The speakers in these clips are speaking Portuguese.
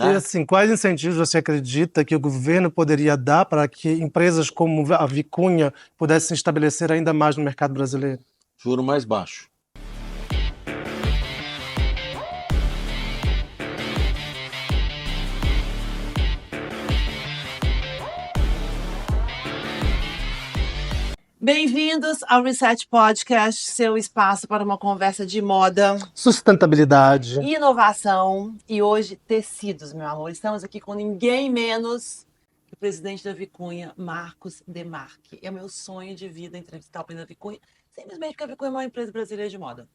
E assim, quais incentivos você acredita que o governo poderia dar para que empresas como a Vicunha pudessem se estabelecer ainda mais no mercado brasileiro? Juro mais baixo. Bem-vindos ao Reset Podcast, seu espaço para uma conversa de moda, Sustentabilidade. inovação e hoje tecidos, meu amor. Estamos aqui com ninguém menos que o presidente da Vicunha, Marcos Demarque. É o meu sonho de vida entrevistar o presidente da Vicunha, simplesmente porque a Vicunha é uma empresa brasileira de moda.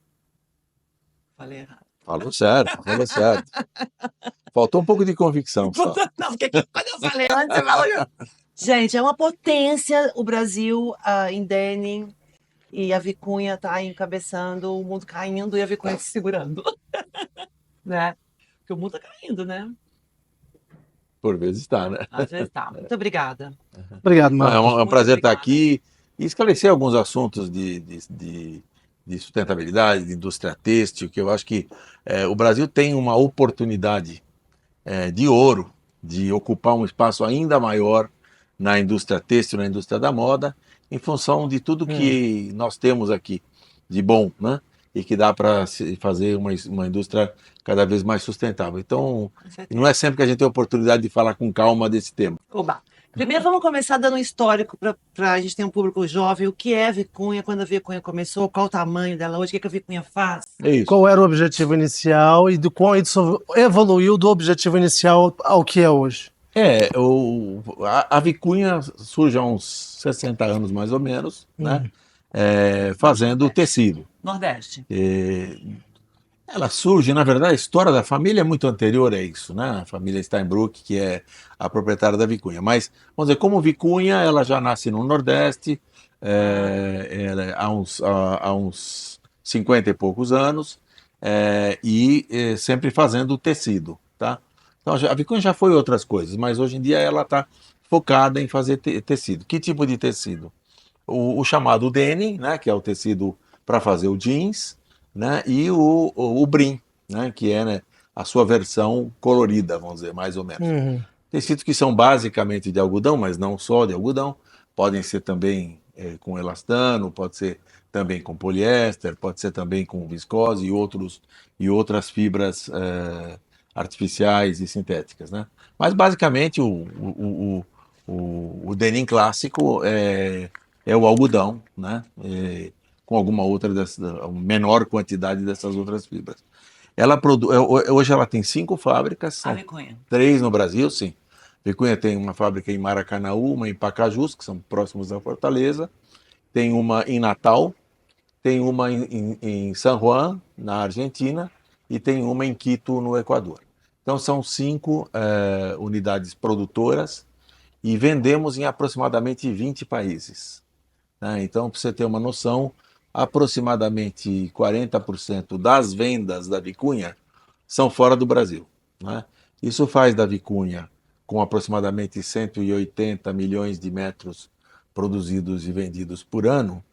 Falei errado. Falou certo, falou certo. Faltou um pouco de convicção só. Não, porque quando eu falei antes, você falou... Gente, é uma potência o Brasil em denim e a Vicunha tá encabeçando, o mundo caindo e a Vicunha se segurando. Né? Porque o mundo tá caindo, né? Por vezes está, né? Às vezes tá. Muito obrigada. Obrigado, É Marcos. um prazer estar obrigada. aqui e esclarecer alguns assuntos de sustentabilidade, de indústria têxtil, que eu acho que o Brasil tem uma oportunidade de ouro de ocupar um espaço ainda maior na indústria têxtil, na indústria da moda, em função de tudo que nós temos aqui de bom, né? E que dá para fazer uma indústria cada vez mais sustentável. Então, não é sempre que a gente tem a oportunidade de falar com calma desse tema. Oba. Primeiro vamos começar dando um histórico para a gente ter um público jovem. O que é a Vicunha, quando a Vicunha começou, qual o tamanho dela hoje, o que a Vicunha faz? É isso. Qual era o objetivo inicial e do quão isso evoluiu do objetivo inicial ao que é hoje? A Vicunha surge há uns 60 anos mais ou menos, né? Fazendo tecido. Nordeste. Ela surge, na verdade, a história da família é muito anterior a isso, né? A família Steinbrück, que é a proprietária da Vicunha. Mas, vamos dizer, como Vicunha, ela já nasce no Nordeste, há uns 50 e poucos anos, sempre fazendo tecido, tá? Então, a Vicunha já foi outras coisas, mas hoje em dia ela está focada em fazer tecido. Que tipo de tecido? O chamado denim, né, que é o tecido para fazer o jeans, né, e o brim, né, que é, né, a sua versão colorida, vamos dizer, mais ou menos. Tecidos que são basicamente de algodão, mas não só de algodão, podem ser também com elastano, pode ser também com poliéster, pode ser também com viscose e outras fibras artificiais e sintéticas, né? Mas basicamente o denim clássico é o algodão, né? Com alguma outra menor quantidade dessas outras fibras. Hoje ela tem 5 fábricas, A são Vicunha. 3 no Brasil, sim. Vicunha tem uma fábrica em Maracanaú, uma em Pacajus, que são próximos da Fortaleza, tem uma em Natal, tem uma em San Juan, na Argentina, e tem uma em Quito, no Equador. Então são 5 unidades produtoras e vendemos em aproximadamente 20 países. Né? Então, para você ter uma noção, aproximadamente 40% das vendas da Vicunha são fora do Brasil. Né? Isso faz da Vicunha, com aproximadamente 180 milhões de metros produzidos e vendidos por ano,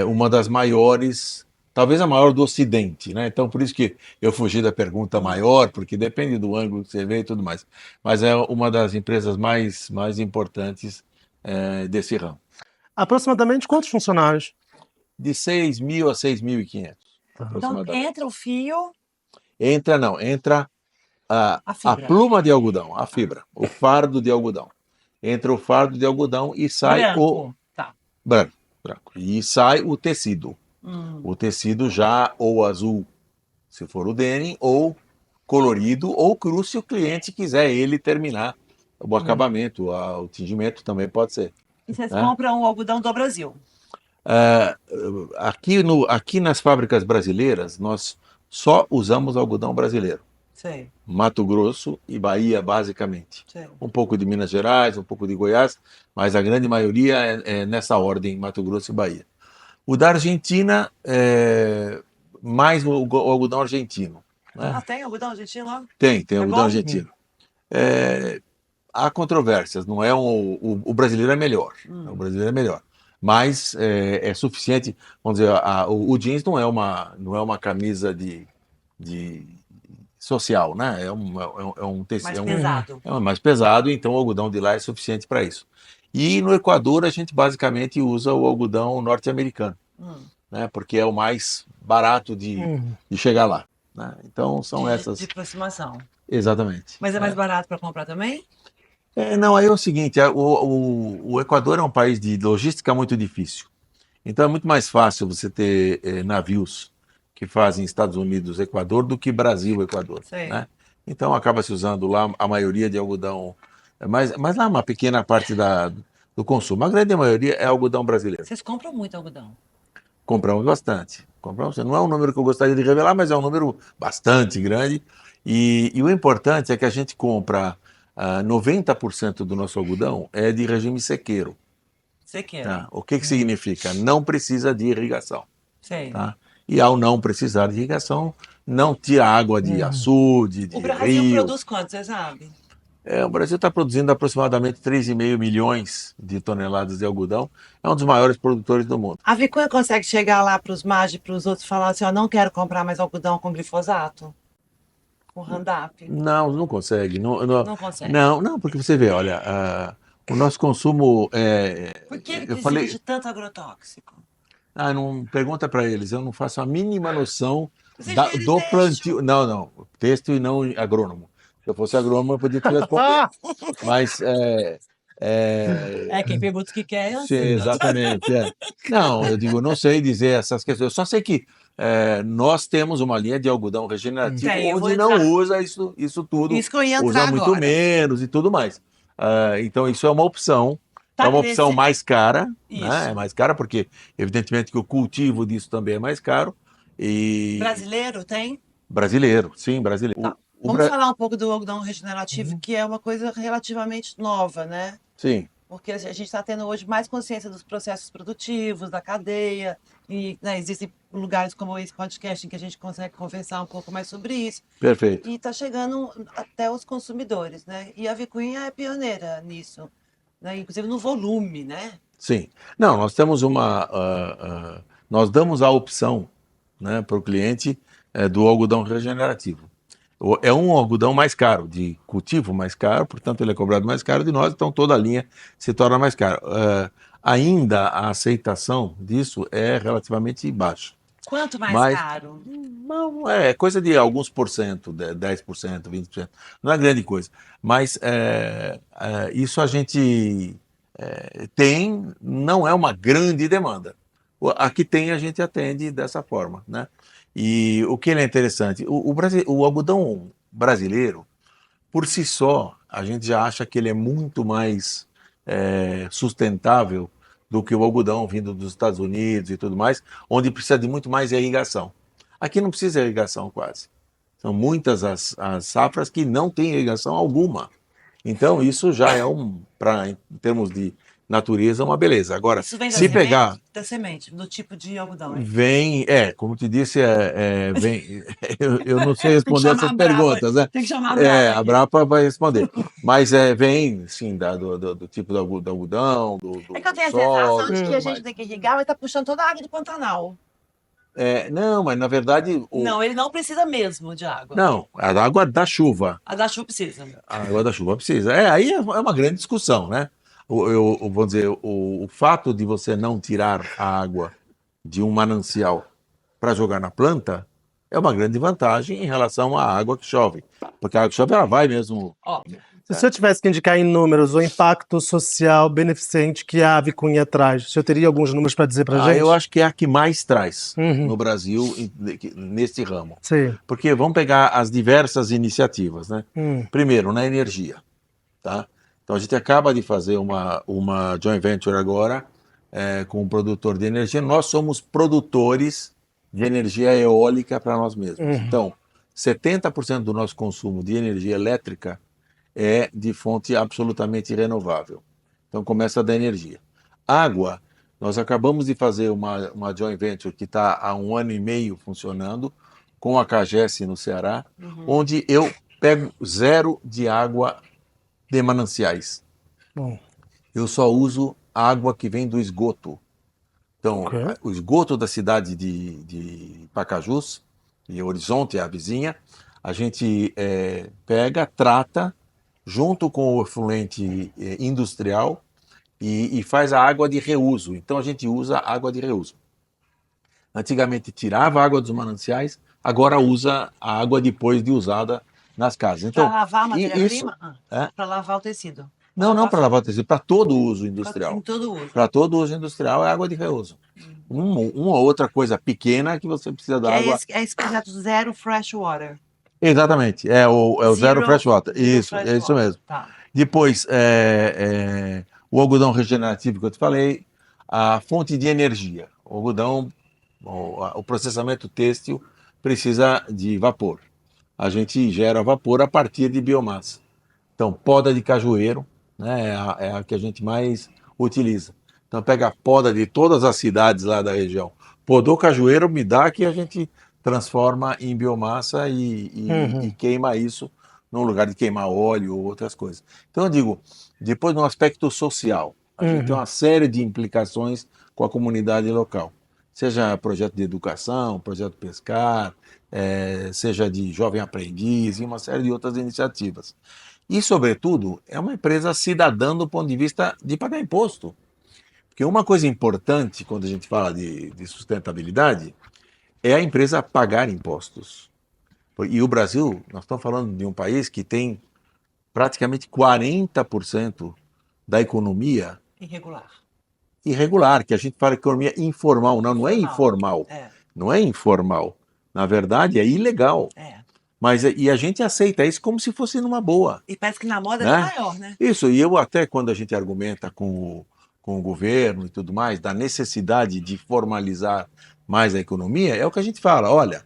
uma das maiores, talvez a maior do Ocidente, né? Então, por isso que eu fugi da pergunta maior, porque depende do ângulo que você vê e tudo mais. Mas é uma das empresas mais importantes desse ramo. Aproximadamente quantos funcionários? De 6.000 a 6.500. Então, entra o fio... Entra a pluma de algodão, a fibra, o fardo de algodão. Entra o fardo de algodão e sai branco. Branco. E sai o tecido. O tecido já ou azul, se for o denim, ou colorido ou cru, se o cliente quiser ele terminar o acabamento, o tingimento também pode ser. E vocês compram o algodão do Brasil? Aqui nas fábricas brasileiras, nós só usamos algodão brasileiro. Sei. Mato Grosso e Bahia, basicamente. Sei. Um pouco de Minas Gerais, um pouco de Goiás, mas a grande maioria é nessa ordem, Mato Grosso e Bahia. O da Argentina é mais o algodão argentino. Né? Tem algodão argentino lá? Tem algodão argentino. Há controvérsias, não é o brasileiro é melhor. O brasileiro é melhor. Mas é suficiente, vamos dizer, o jeans não é uma camisa de social, né? Mais é um, pesado. é um mais pesado, então o algodão de lá é suficiente para isso. E no Equador a gente basicamente usa o algodão norte-americano, Hum. né? Porque é o mais barato de Hum. chegar lá, né? Então são De essas, aproximação. exatamente. Mas é mais barato para comprar também? Não, aí é o seguinte, o Equador é um país de logística muito difícil. Então é muito mais fácil você ter navios que fazem Estados Unidos, Equador, do que Brasil, Equador, Sei. né? Então acaba se usando lá a maioria de algodão, mas lá uma pequena parte do consumo. A grande maioria é algodão brasileiro. Vocês compram muito algodão. Compramos bastante. Compramos, não é um número que eu gostaria de revelar, mas é um número bastante grande. E o importante é que a gente compra 90% do nosso algodão é de regime sequeiro. Sequeiro. Tá? O que significa? Não precisa de irrigação. Sei. Tá? E ao não precisar de irrigação, não tira água de açude, de O Brasil rio. produz quanto, você sabe? O Brasil está produzindo aproximadamente 3,5 milhões de toneladas de algodão. É um dos maiores produtores do mundo. A Vicunha consegue chegar lá para os MAG, para os outros, e falar assim, ó, não quero comprar mais algodão com glifosato? Com Roundup? Não, não consegue. Não consegue. Não, porque você vê, olha, o nosso consumo Por que ele eu precisa falei, de tanto agrotóxico? não pergunta para eles, eu não faço a mínima noção Os engenheiros do deixam. plantio. Não, texto e não agrônomo. Se eu fosse agrônomo, eu podia te responder. Mas Quem pergunta o que quer, eu sim, sei. exatamente. Não, eu digo, não sei dizer essas questões. Eu só sei que nós temos uma linha de algodão regenerativo Tem, eu vou onde não entrar. usa isso tudo, Isso que eu ia entrar usa muito agora. menos e tudo mais. Então, isso é uma opção. Tá É uma opção crescendo. mais cara, Isso. né? É mais cara porque, evidentemente, que o cultivo disso também é mais caro. E Brasileiro tem? brasileiro, sim, brasileiro. Tá. O Vamos Bra- falar um pouco do algodão regenerativo, que é uma coisa relativamente nova, né? Sim, Porque a gente está tendo hoje mais consciência dos processos produtivos, da cadeia, e né, existem lugares como esse podcast em que a gente consegue conversar um pouco mais sobre isso. perfeito. E está chegando até os consumidores, né? E a Vicunha é pioneira nisso, né? Inclusive no volume, né? Sim. Não, nós temos nós damos a opção, né, para o cliente do algodão regenerativo. É um algodão mais caro, de cultivo mais caro, portanto ele é cobrado mais caro de nós, então toda a linha se torna mais cara. Ainda a aceitação disso é relativamente baixa. Quanto mais Mas caro? não, é coisa de alguns por cento, 10%, 20%. Não é grande coisa. Mas isso a gente não é uma grande demanda. A que tem a gente atende dessa forma, né? E o que é interessante, o algodão brasileiro, por si só, a gente já acha que ele é muito mais sustentável do que o algodão vindo dos Estados Unidos e tudo mais, onde precisa de muito mais irrigação. Aqui não precisa de irrigação quase. São muitas as safras que não têm irrigação alguma. Então, isso já é em termos de natureza, uma beleza. Agora, Isso vem se pegar, da semente, do tipo de algodão. Hein? vem, como te disse, vem, eu não sei responder chamar essas a Brapa, perguntas, né? Tem que chamar a Brapa A aqui. Brapa vai responder. Mas vem, sim, do tipo do algodão, do É que eu tenho a solo sensação e de que tudo a gente mais. tem que irrigar, mas tá puxando toda a água do Pantanal. Não, mas na verdade, Não, ele não precisa mesmo de água. não, a água da chuva. A da chuva precisa. A água da chuva precisa. Aí é uma grande discussão, né? Vou dizer, o fato de você não tirar a água de um manancial para jogar na planta é uma grande vantagem em relação à água que chove. Porque a água que chove, ela vai mesmo. Ó, Se eu tivesse que indicar em números o impacto social beneficente que a Vicunha traz, o senhor teria alguns números para dizer para gente? Eu acho que é a que mais traz Uhum. no Brasil neste ramo. Sim. Porque vamos pegar as diversas iniciativas, né? Primeiro, na energia, tá? Então a gente acaba de fazer uma joint venture agora com um produtor de energia. Nós somos produtores de energia eólica para nós mesmos. Então, 70% do nosso consumo de energia elétrica é de fonte absolutamente renovável. Então começa da energia. Água, nós acabamos de fazer uma joint venture que está há 1 ano e meio funcionando com a Cagesse no Ceará, onde eu pego zero de água de mananciais. Bom. Eu só uso água que vem do esgoto. Então, Ok. o esgoto da cidade de Pacajus, e Horizonte é a vizinha, a gente pega, trata, junto com o efluente industrial e faz a água de reuso. Então a gente usa água de reuso. Antigamente tirava a água dos mananciais, agora usa a água depois de usada nas casas. Para Então, lavar a isso. matéria-prima? É? Para lavar o tecido. Não para lavar o tecido, para todo uso industrial. Em todo uso. Para todo uso industrial é água de reuso. Uma outra coisa pequena que você precisa da água. É esse projeto Zero Fresh Water. Exatamente, é o Zero Fresh Water. Isso, Fresh é isso mesmo. Tá. Depois, o algodão regenerativo que eu te falei, a fonte de energia. O algodão, o processamento têxtil precisa de vapor. A gente gera vapor a partir de biomassa. Então, poda de cajueiro, né, é a que a gente mais utiliza. Então, pega a poda de todas as cidades lá da região. Podou cajueiro, me dá que a gente transforma em biomassa e queima isso num lugar de queimar óleo ou outras coisas. Então, eu digo, depois no aspecto social, a gente tem uma série de implicações com a comunidade local. Seja projeto de educação, projeto pescar, seja de jovem aprendiz e uma série de outras iniciativas. E, sobretudo, é uma empresa cidadã do ponto de vista de pagar imposto. Porque uma coisa importante quando a gente fala de sustentabilidade é a empresa pagar impostos. E o Brasil, nós estamos falando de um país que tem praticamente 40% da economia irregular, que a gente fala economia informal. Não é informal. Não é informal. Na verdade, é ilegal. Mas e a gente aceita isso como se fosse numa boa. E parece que na moda né? é maior, né? Isso, e eu até quando a gente argumenta com o governo e tudo mais, da necessidade de formalizar mais a economia, é o que a gente fala, olha,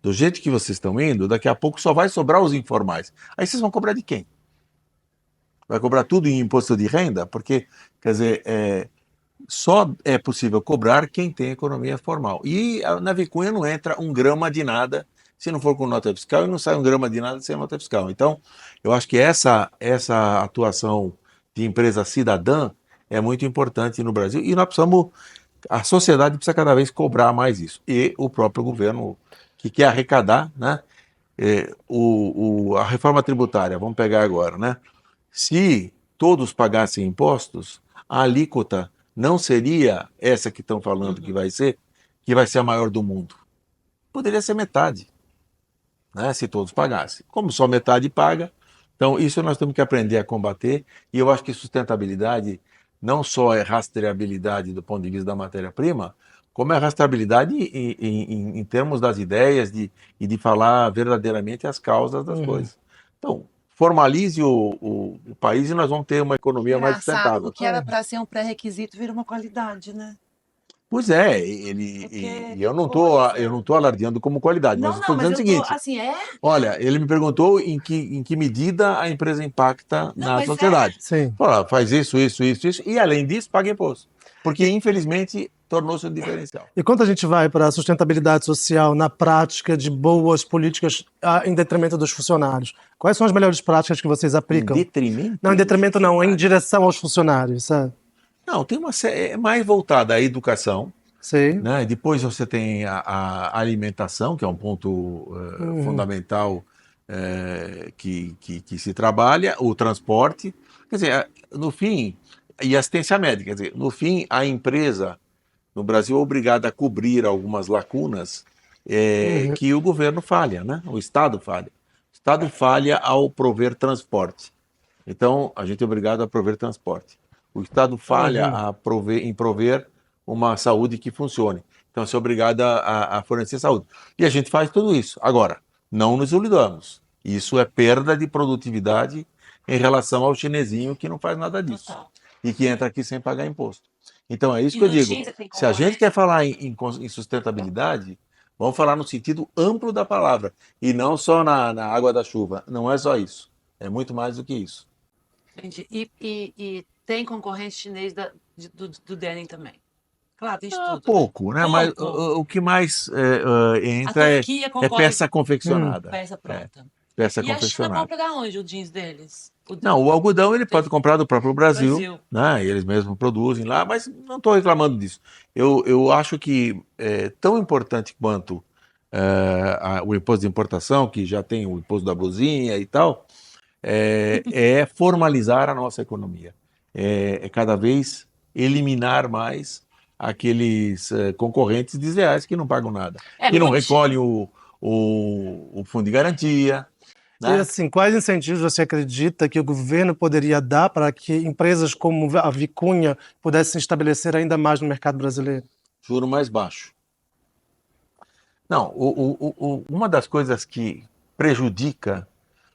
do jeito que vocês estão indo, daqui a pouco só vai sobrar os informais. Aí vocês vão cobrar de quem? Vai cobrar tudo em imposto de renda? Porque, quer dizer, só é possível cobrar quem tem economia formal. E na Vicunha não entra um grama de nada se não for com nota fiscal, e não sai um grama de nada sem nota fiscal. Então, eu acho que essa atuação de empresa cidadã é muito importante no Brasil, e nós precisamos, a sociedade precisa cada vez cobrar mais isso. E o próprio governo, que quer arrecadar, né? A reforma tributária, vamos pegar agora, né? Se todos pagassem impostos, a alíquota não seria essa que estão falando que vai ser a maior do mundo. Poderia ser metade. Né, se todos pagassem. Como só metade paga, então isso nós temos que aprender a combater, e eu acho que sustentabilidade não só é rastreabilidade do ponto de vista da matéria-prima, como é rastreabilidade em termos das ideias e de falar verdadeiramente as causas das coisas. Então, formalize o país e nós vamos ter uma economia mais sustentável. O que era para ser um pré-requisito vira uma qualidade, né? Pois é, e eu não estou alardeando como qualidade, mas estou dizendo o seguinte, olha, ele me perguntou em que medida a empresa impacta na sociedade. Sim. Fala, faz isso, e além disso, paga imposto. Porque, infelizmente, tornou-se um diferencial. E quando a gente vai para a sustentabilidade social na prática de boas políticas em detrimento dos funcionários, quais são as melhores práticas que vocês aplicam? Em detrimento? Não, em detrimento não, em direção aos funcionários, sabe? Não, tem uma série mais voltada à educação. Sim. Né? Depois você tem a alimentação, que é um ponto fundamental que se trabalha, o transporte, quer dizer, no fim, e assistência médica, quer dizer, no fim, a empresa no Brasil é obrigada a cobrir algumas lacunas que o governo falha, né? O Estado falha. O Estado falha ao prover transporte. Então, a gente é obrigado a prover transporte. O Estado falha em prover uma saúde que funcione. Então, você é obrigado a fornecer saúde. E a gente faz tudo isso. Agora, não nos iludamos. Isso é perda de produtividade em relação ao chinesinho que não faz nada disso. E que entra aqui sem pagar imposto. Então, é isso que eu digo. Se a gente quer falar em sustentabilidade, vamos falar no sentido amplo da palavra. E não só na água da chuva. Não é só isso. É muito mais do que isso. Entendi. E tem concorrente chinês do denim também? Claro, tem de tudo. Pouco, né? Mas o que mais entra é peça confeccionada. Peça pronta. Peça e confeccionada. a China compra da onde o jeans deles? Não, o algodão ele pode comprar do próprio Brasil. Né? Eles mesmos produzem lá, mas não estou reclamando disso. Eu acho que é tão importante quanto o imposto de importação, que já tem o imposto da blusinha e tal, é formalizar a nossa economia. É cada vez eliminar mais aqueles concorrentes desleais que não pagam nada, que não recolhem o fundo de garantia, E né? assim, quais incentivos você acredita que o governo poderia dar para que empresas como a Vicunha pudessem se estabelecer ainda mais no mercado brasileiro? Juro mais baixo. Não, uma das coisas que prejudica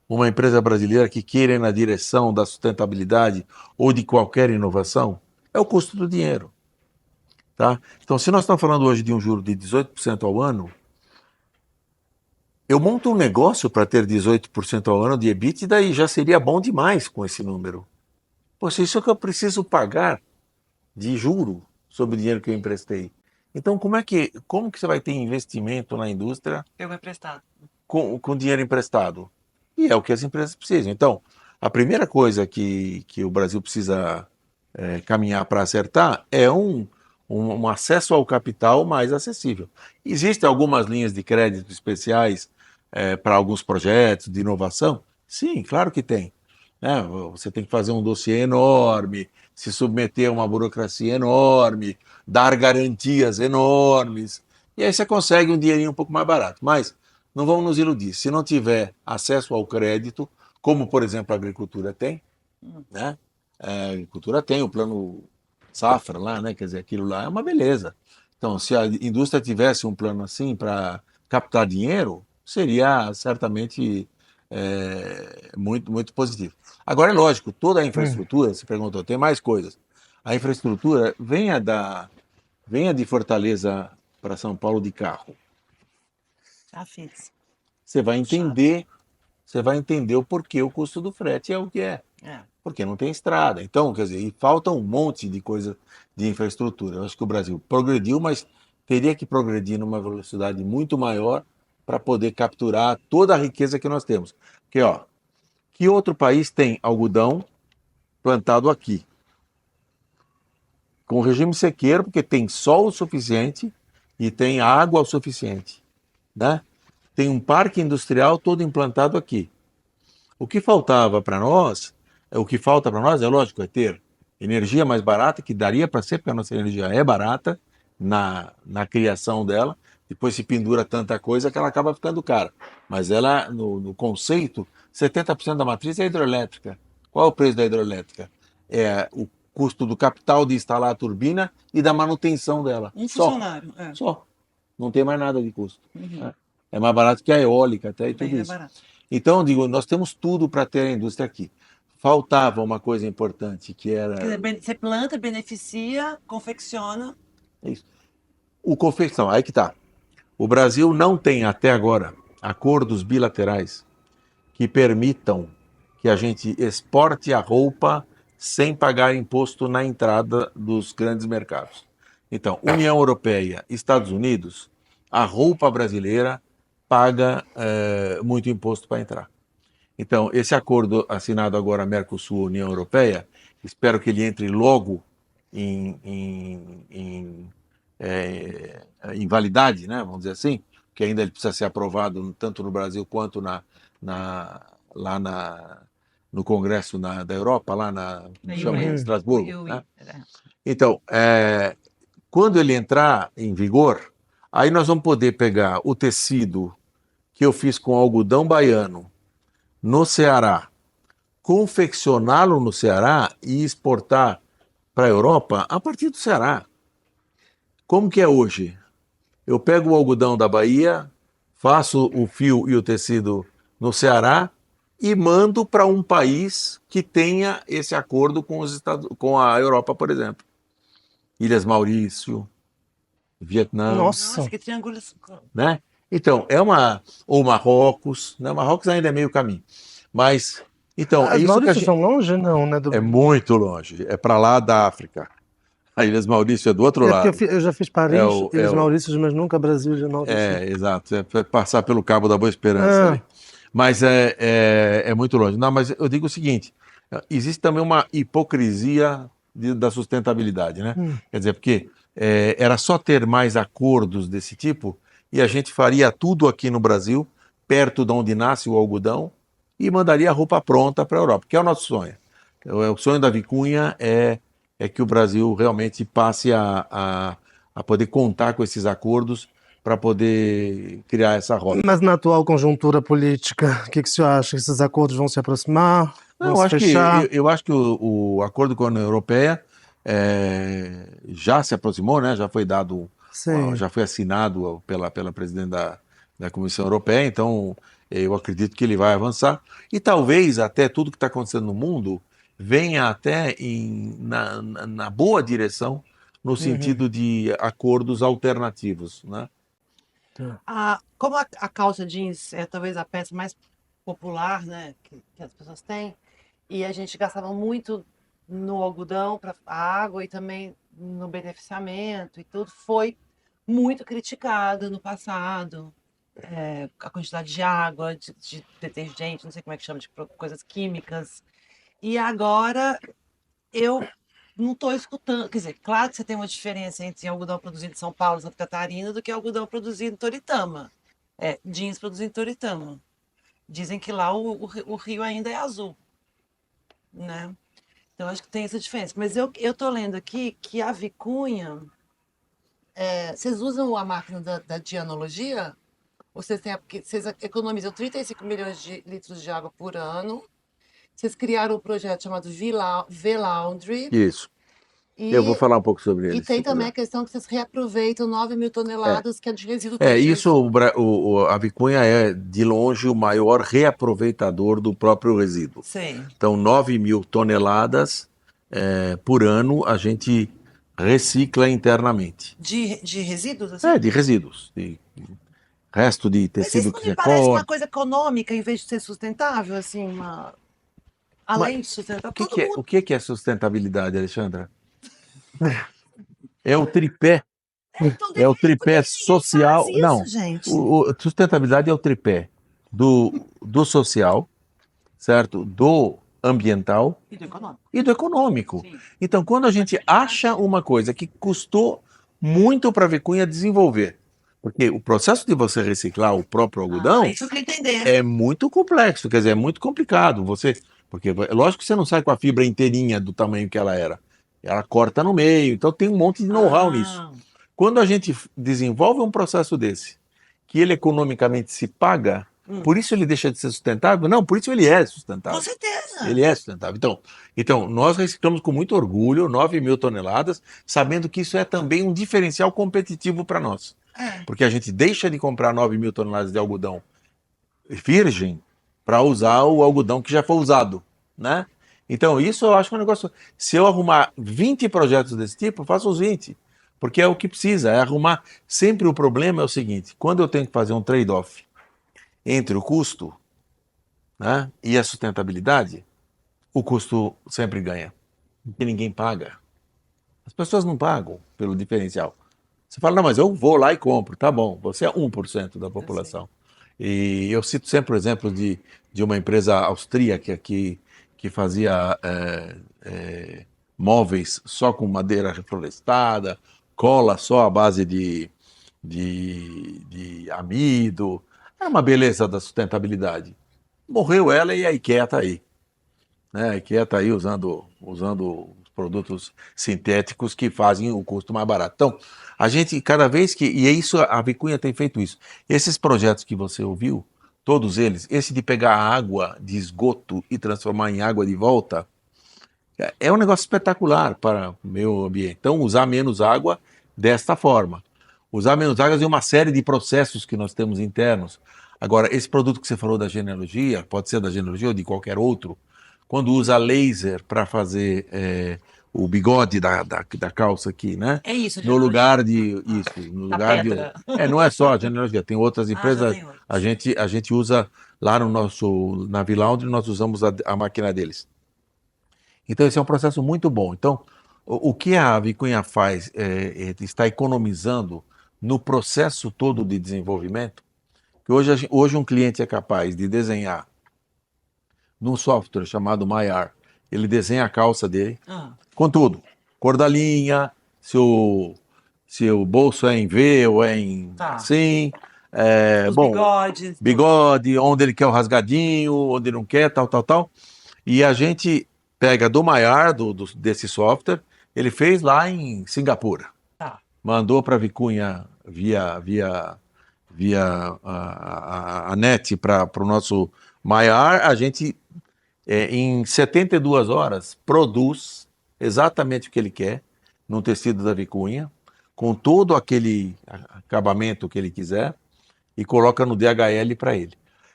uma empresa brasileira que queira ir na direção da sustentabilidade ou de qualquer inovação é o custo do dinheiro, tá? Então, se nós estamos falando hoje de um juro de 18% ao ano, eu monto um negócio para ter 18% ao ano de EBITDA e já seria bom demais com esse número. Poxa, isso é que eu preciso pagar de juro sobre o dinheiro que eu emprestei. Então, como que você vai ter investimento na indústria Pegou emprestado. com dinheiro emprestado? E é o que as empresas precisam. Então, a primeira coisa que o Brasil precisa caminhar para acertar é um acesso ao capital mais acessível. Existem algumas linhas de crédito especiais para alguns projetos de inovação? Sim, claro que tem. Né? Você tem que fazer um dossiê enorme, se submeter a uma burocracia enorme, dar garantias enormes, e aí você consegue um dinheirinho um pouco mais barato. Mas não vamos nos iludir, se não tiver acesso ao crédito, como por exemplo a agricultura tem, né? A agricultura tem o plano safra lá, né? Quer dizer, aquilo lá é uma beleza. Então, se a indústria tivesse um plano assim para captar dinheiro, seria certamente muito, muito positivo. Agora, é lógico, toda a infraestrutura, você perguntou, tem mais coisas. A infraestrutura venha de Fortaleza para São Paulo de carro. Já fiz. Você vai entender o porquê o custo do frete é o que é. Porque não tem estrada. Então, quer dizer, e falta um monte de coisa de infraestrutura. Eu acho que o Brasil progrediu, mas teria que progredir numa velocidade muito maior para poder capturar toda a riqueza que nós temos. Porque, ó, que outro país tem algodão plantado aqui? Com regime sequeiro, porque tem sol o suficiente e tem água o suficiente, né? Tem um parque industrial todo implantado aqui. O que faltava para nós, é lógico, é ter energia mais barata, que daria para ser, porque a nossa energia é barata na criação dela, depois se pendura tanta coisa que ela acaba ficando cara. Mas ela, no conceito, 70% da matriz é hidrelétrica. Qual é o preço da hidrelétrica? É o custo do capital de instalar a turbina e da manutenção dela. Um funcionário. Só. Não tem mais nada de custo. É mais barato que a eólica até e tudo isso. Então, digo, nós temos tudo para ter a indústria aqui. Faltava uma coisa importante, que era... Você planta, beneficia, confecciona. É isso. O confecção, aí que tá. O Brasil não tem até agora acordos bilaterais que permitam que a gente exporte a roupa sem pagar imposto na entrada dos grandes mercados. Então, União Europeia, Estados Unidos, a roupa brasileira paga muito imposto para entrar. Então, esse acordo assinado agora Mercosul-União Europeia, espero que ele entre logo em validade, né, vamos dizer assim, que ainda ele precisa ser aprovado tanto no Brasil quanto lá no Congresso da Europa, lá em Estrasburgo. Né? Então, quando ele entrar em vigor, aí nós vamos poder pegar o tecido que eu fiz com algodão baiano no Ceará, confeccioná-lo no Ceará e exportar para a Europa a partir do Ceará. Como que é hoje? Eu pego o algodão da Bahia, faço o fio e o tecido no Ceará e mando para um país que tenha esse acordo com a Europa, por exemplo. Ilhas Maurício, Vietnã. Nossa, que triângulo. Né? Então, ou Marrocos, né? Marrocos ainda é meio caminho. Mas, então, As isso Maurícias são longe, não, né? É muito longe, é para lá da África. A Ilhas Maurício é do outro lado. Porque eu já fiz Paris, Ilhas Maurícias, mas nunca Brasil, Ilhas Maurícias. Exato, é passar pelo Cabo da Boa Esperança ali. Mas é muito longe. Não, mas eu digo o seguinte, existe também uma hipocrisia da sustentabilidade, né? Quer dizer, porque era só ter mais acordos desse tipo e a gente faria tudo aqui no Brasil, perto de onde nasce o algodão, e mandaria a roupa pronta para a Europa, que é o nosso sonho. O sonho da Vicunha é que o Brasil realmente passe a poder contar com esses acordos para poder criar essa rota. Mas na atual conjuntura política, o que o senhor acha? Esses acordos vão se aproximar? Não, Vão se fechar? eu acho que o acordo com a União Europeia já se aproximou, né? Já foi dado, Sim. já foi assinado pela presidente da Comissão Europeia, então eu acredito que ele vai avançar. E talvez até tudo que está acontecendo no mundo venha até na boa direção, no sentido de acordos alternativos, né? Como a calça jeans é talvez a peça mais popular, né, que as pessoas têm, e a gente gastava muito no algodão para a água e também no beneficiamento e tudo, foi muito criticado no passado. A quantidade de água, de detergente, não sei como é que chama, de coisas químicas. E agora eu não estou escutando. Quer dizer, claro que você tem uma diferença entre algodão produzido em São Paulo, Santa Catarina, do que algodão produzido em Toritama. Jeans produzido em Toritama. Dizem que lá o rio ainda é azul, né? Então acho que tem essa diferença. Mas eu estou lendo aqui que a Vicunha. Vocês usam a máquina da dianologia? Ou vocês têm, porque vocês economizam 35 milhões de litros de água por ano. Vocês criaram um projeto chamado V-Laundry. Isso. Eu vou falar um pouco sobre ele. E tem também a questão que vocês reaproveitam 9.000 toneladas, que é de resíduo isso, a Vicunha é de longe o maior reaproveitador do próprio resíduo. Sim. Então, 9.000 toneladas por ano a gente recicla internamente. De resíduos? Assim? De resíduos. De resto de tecido que você você parece uma corta. coisa econômica em vez de ser sustentável, assim, além de sustentável. O que é sustentabilidade, Alexandra? É o tripé. É o tripé social. Isso, Não, gente. sustentabilidade é o tripé do social, certo? Do ambiental E do econômico. Sim. Então, quando a gente acha uma coisa que custou muito para a Vicunha desenvolver, porque o processo de você reciclar o próprio algodão isso que eu entender. é muito complexo, quer dizer, é muito complicado. Porque lógico que você não sai com a fibra inteirinha do tamanho que ela era. Ela corta no meio, então tem um monte de know-how nisso. Quando a gente desenvolve um processo desse, que ele economicamente se paga, por isso ele deixa de ser sustentável? Não, por isso ele é sustentável. Com certeza. Ele é sustentável. Então nós reciclamos com muito orgulho 9.000 toneladas, sabendo que isso é também um diferencial competitivo para nós. Porque a gente deixa de comprar 9.000 toneladas de algodão virgem para usar o algodão que já foi usado, né? Então isso eu acho que é um negócio... Se eu arrumar 20 projetos desse tipo, eu faço os 20. Porque é o que precisa, é arrumar... Sempre o problema é o seguinte, quando eu tenho que fazer um trade-off entre o custo, né, e a sustentabilidade, o custo sempre ganha. Porque ninguém paga. As pessoas não pagam pelo diferencial. Você fala, não, mas eu vou lá e compro. Tá bom, você é 1% da população. E eu cito sempre o exemplo de uma empresa austríaca que fazia móveis só com madeira reflorestada, cola só à base de amido. Era uma beleza da sustentabilidade. Morreu ela e a IKEA está aí. Né? A IKEA está aí usando os produtos sintéticos que fazem o custo mais barato. Então, a gente, cada vez que... E é isso, a Vicunha tem feito isso. Esses projetos que você ouviu, todos eles, esse de pegar água de esgoto e transformar em água de volta, é um negócio espetacular para o meio ambiente. Então, usar menos água desta forma. Usar menos água em uma série de processos que nós temos internos. Agora, esse produto que você falou da genealogia, pode ser da genealogia ou de qualquer outro, quando usa laser para fazer o bigode da calça aqui, né? É isso, no lugar de isso, no lugar de não é só a genealogia, tem outras empresas. A gente usa lá na V-Laundry, nós usamos a máquina deles. Então esse é um processo muito bom. Então o que a Vicunha faz está economizando no processo todo de desenvolvimento. Que hoje um cliente é capaz de desenhar num software chamado MyAr, ele desenha a calça dele com tudo, cor da linha, se o bolso é em V ou é em Tá. assim. Os Bom, bigodes. bigode, onde ele quer o rasgadinho, onde ele não quer, tal. E a gente pega do Maiar, desse software, ele fez lá em Singapura. Tá. Mandou para a Vicunha via a net para o nosso Maiar. A gente, em 72 horas, produz exatamente o que ele quer no tecido da Vicunha, com todo aquele acabamento que ele quiser, e coloca no DHL para ele.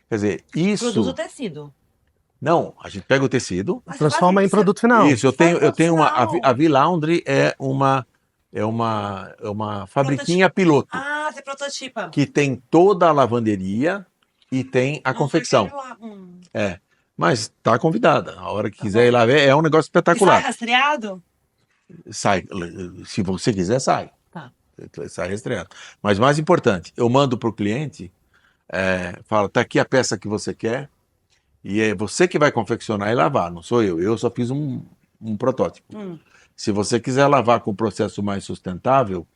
Quer dizer, Produz o isso... tecido. Não, a gente pega o tecido. Mas Transforma em você- produto final. Isso, eu faz tenho uma... produção. A V-Laundry é uma fabriquinha piloto, Ah, você prototipa. que tem toda a lavanderia e tem a confecção. Eu quero ir lá. Mas tá convidada. A hora que Tá quiser bom. ir lá ver, é um negócio E sai espetacular. rastreado? Sai, se você quiser, sai. Tá. Sai rastreado. Mas mais importante, eu mando para o cliente, falo, tá aqui a peça que você quer, e é você que vai confeccionar e lavar, não sou eu. Eu só fiz um protótipo. Se você quiser lavar com o processo mais sustentável,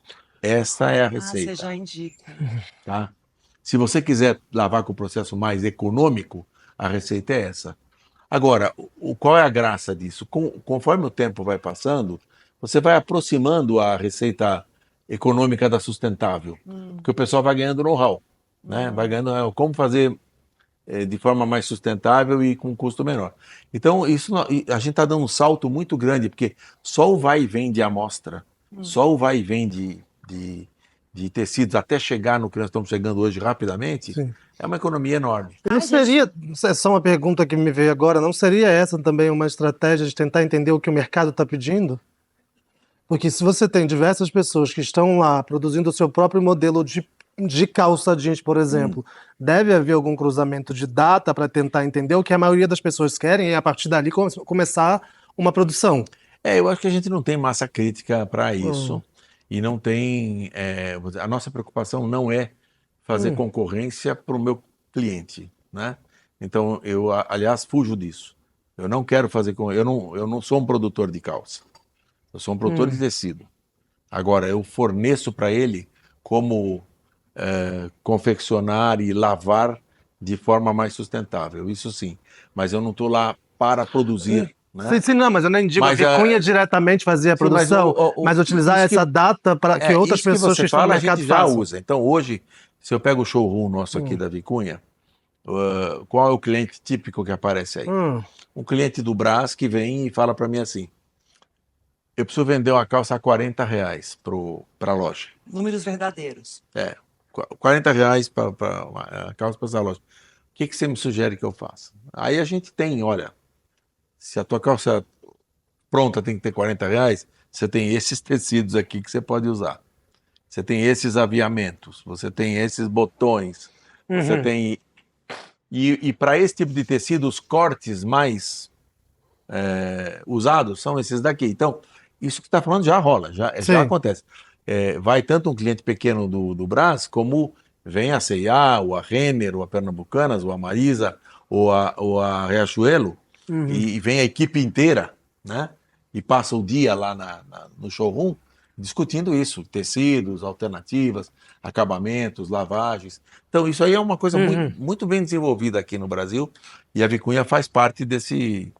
essa é a Ah, você receita. já indica. Tá? Se você quiser lavar com o processo mais econômico, a receita é essa. Agora, qual é a graça disso? Conforme o tempo vai passando, você vai aproximando a receita econômica da sustentável, porque o pessoal vai ganhando know-how, né? Vai ganhando como fazer de forma mais sustentável e com custo menor. Então, a gente está dando um salto muito grande, porque só o vai e vem de amostra, só o vai e vem de tecidos até chegar no que nós estamos chegando hoje rapidamente, Sim. é uma economia enorme. Não seria, é só uma pergunta que me veio agora, não seria essa também uma estratégia de tentar entender o que o mercado está pedindo? Porque se você tem diversas pessoas que estão lá produzindo o seu próprio modelo de calça jeans, por exemplo, deve haver algum cruzamento de data para tentar entender o que a maioria das pessoas querem e a partir dali começar uma produção. Eu acho que a gente não tem massa crítica para isso e não tem... a nossa preocupação não é fazer concorrência para o meu cliente, né? Então, eu, aliás, fujo disso. Eu não quero fazer eu não sou um produtor de calça. Eu sou um produtor de tecido. Agora, eu forneço para ele como confeccionar e lavar de forma mais sustentável. Isso sim. Mas eu não estou lá para produzir. Né? Sim, não, mas eu nem digo Mas, a Vicunha diretamente fazer a sim, mas produção, mas utilizar isso que- essa data para que outras isso que pessoas você que estão no fala, a mercado gente já façam. usa. Então, hoje, se eu pego o showroom nosso aqui da Vicunha, qual é o cliente típico que aparece aí? Um cliente do Brás que vem e fala para mim assim: eu preciso vender uma calça a R$40 para a loja. Números verdadeiros. R$40 para a calça para essa loja. O que você me sugere que eu faça? Aí a gente tem, olha, se a tua calça pronta tem que ter R$40, você tem esses tecidos aqui que você pode usar. Você tem esses aviamentos, você tem esses botões, você tem... E para esse tipo de tecido, os cortes mais usados são esses daqui. Então, isso que está falando já rola, já acontece. Vai tanto um cliente pequeno do Brás, como vem a C&A, ou a Renner, ou a Pernambucanas, ou a Marisa, ou a Riachuelo, e vem a equipe inteira, né? E passa o dia lá no showroom discutindo isso, tecidos, alternativas, acabamentos, lavagens. Então, isso aí é uma coisa muito, muito bem desenvolvida aqui no Brasil, e a Vicunha faz parte desse...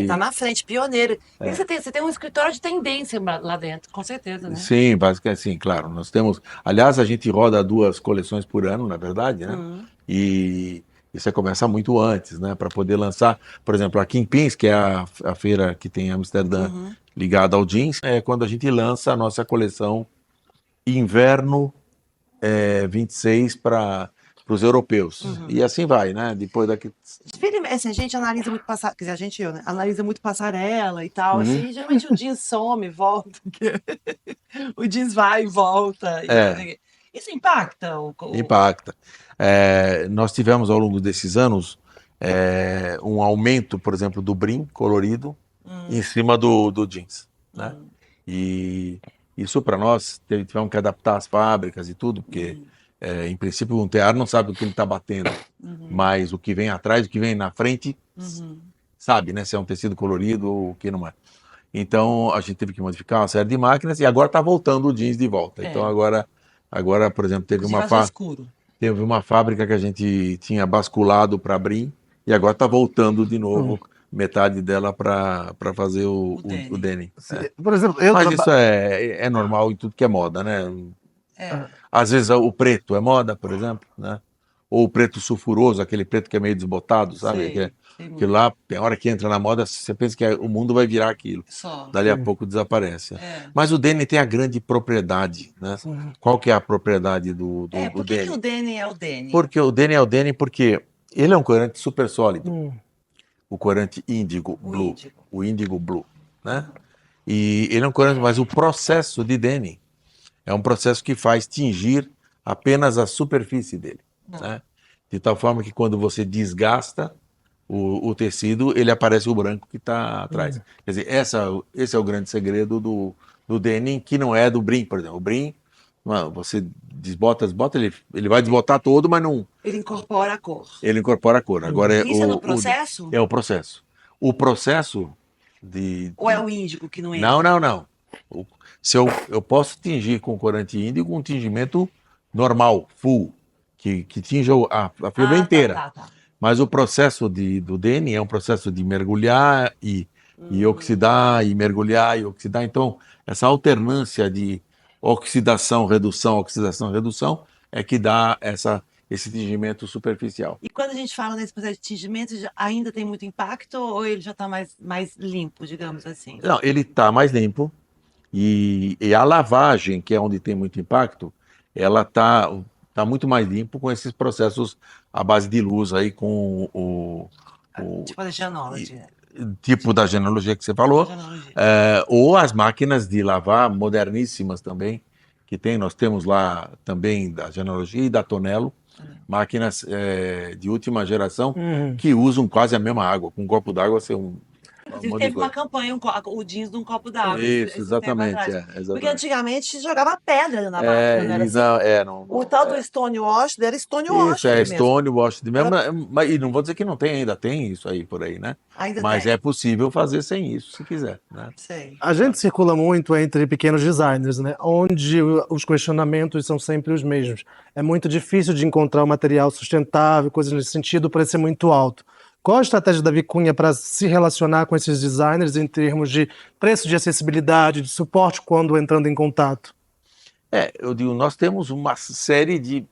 Tá na frente, pioneiro. E você tem um escritório de tendência lá dentro, com certeza, né? Sim, basicamente, sim, claro. Nós temos... Aliás, a gente roda 2 coleções por ano, na verdade, né? E você começa muito antes, né? Para poder lançar, por exemplo, a Kingpins, que é a feira que tem em Amsterdã ligada ao jeans, é quando a gente lança a nossa coleção Inverno 26 para os europeus. E assim vai, né? Depois daqui... Assim, a gente analisa muito passarela, quer dizer, eu, né? Analisa muito passarela e tal, assim, geralmente o jeans some, volta, o jeans vai e volta. Isso impacta? Impacta. Nós tivemos ao longo desses anos um aumento, por exemplo, do brim colorido em cima do jeans, né? E isso para nós tivemos que adaptar as fábricas e tudo, porque em princípio um tear não sabe o que ele está batendo, mas o que vem atrás, o que vem na frente, sabe, né? Se é um tecido colorido ou o que não é. Então a gente teve que modificar uma série de máquinas e agora está voltando o jeans de volta. Então agora, por exemplo, Inclusive azul escuro. teve uma fábrica que a gente tinha basculado para Brim e agora está voltando de novo metade dela para fazer o denim. Por exemplo, Mas isso é normal em tudo que é moda, né? Às vezes o preto é moda, por exemplo, né? Ou o preto sulfuroso, aquele preto que é meio desbotado, sabe? Que lá, tem hora que entra na moda, você pensa que o mundo vai virar aquilo. Dali a pouco desaparece. Mas o denim tem a grande propriedade, né? Qual que é a propriedade do por que o denim é o denim? Porque o denim é o denim porque ele é um corante super sólido. O corante índigo blue. O índigo blue, né? E ele é um corante, mas o processo de denim é um processo que faz tingir apenas a superfície dele, né? De tal forma que quando você desgasta o tecido, ele aparece o branco que está atrás. Quer dizer, esse é o grande segredo do denim, que não é do brim, por exemplo. O brim, você desbota, ele vai desbotar todo, mas não... Ele incorpora a cor. Ele incorpora a cor. Agora, Isso é no processo? É o processo. O processo de... Ou é o índigo que não entra? Não. Se eu posso tingir com corante índigo um tingimento normal, full, que tinja a fibra inteira. Tá. Mas o processo do denim é um processo de mergulhar e oxidar, e mergulhar e oxidar. Então, essa alternância de oxidação, redução é que dá esse tingimento superficial. E quando a gente fala nesse processo de tingimento, ainda tem muito impacto ou ele já está mais limpo, digamos assim? Não, ele está mais limpo e a lavagem, que é onde tem muito impacto, ela está muito mais limpo com esses processos à base de luz aí, com tipo a genologia. Tipo da genologia que você falou, ou as máquinas de lavar moderníssimas também, que nós temos lá também da genologia e da Tonello, máquinas de última geração que usam quase a mesma água. Com um copo d'água você teve uma campanha, o jeans de um copo d'água. Isso, exatamente. Porque antigamente jogava pedra na máquina, não era assim? O tal do Stonewash era Stonewash. Isso, é Stonewash mesmo. Mas, e não vou dizer que não tem, ainda tem isso aí por aí, né? Mas é possível fazer sem isso, se quiser, né? Sei. A gente circula muito entre pequenos designers, né? Onde os questionamentos são sempre os mesmos. É muito difícil de encontrar um material sustentável, coisas nesse sentido, para ser muito alto. Qual a estratégia da Vicunha para se relacionar com esses designers em termos de preço, de acessibilidade, de suporte quando entrando em contato? Eu digo, nós temos uma série de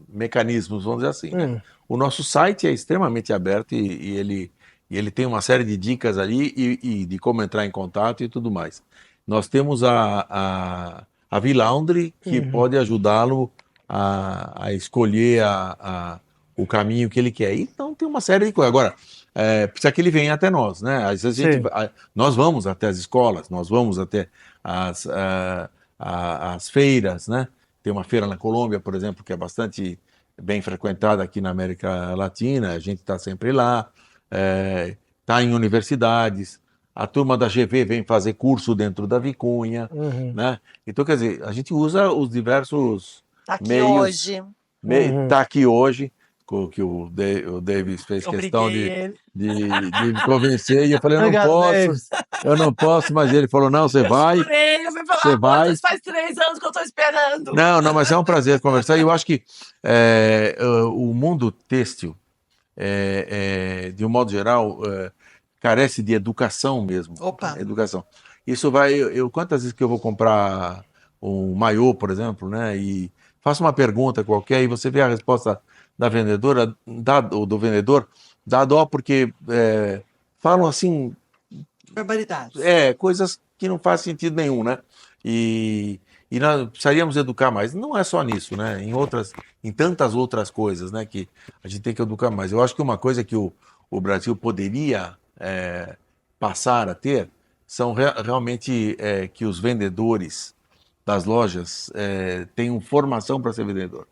mecanismos, vamos dizer assim, né? O nosso site é extremamente aberto e ele tem uma série de dicas ali e de como entrar em contato e tudo mais. Nós temos a V-Laundry, que pode ajudá-lo a escolher o caminho que ele quer. Então tem uma série de coisas. Agora, precisa que ele venha até nós, né? Às vezes nós vamos até as escolas, nós vamos até as feiras, né? Tem uma feira na Colômbia, por exemplo, que é bastante bem frequentada aqui na América Latina, a gente está sempre lá, está em universidades, a turma da GV vem fazer curso dentro da Vicunha, né? Então, quer dizer, a gente usa os diversos meios. Está aqui hoje, que o Davis fez questão de me convencer, e eu falei, eu não posso, mas ele falou, não, você vai. Você vai. Faz 3 anos que eu estou esperando. Não, mas é um prazer conversar, e eu acho que o mundo têxtil, de um modo geral, carece de educação mesmo. Educação. Isso vai, quantas vezes que eu vou comprar um maiô, por exemplo, né, e faço uma pergunta qualquer e você vê a resposta da vendedora, ou do vendedor, dá dó porque falam assim... Barbaridades. Coisas que não fazem sentido nenhum, né? E nós precisaríamos educar mais. Não é só nisso, né? Em tantas outras coisas, né? Que a gente tem que educar mais. Eu acho que uma coisa que o Brasil poderia passar a ter são realmente que os vendedores das lojas tenham formação para ser vendedor.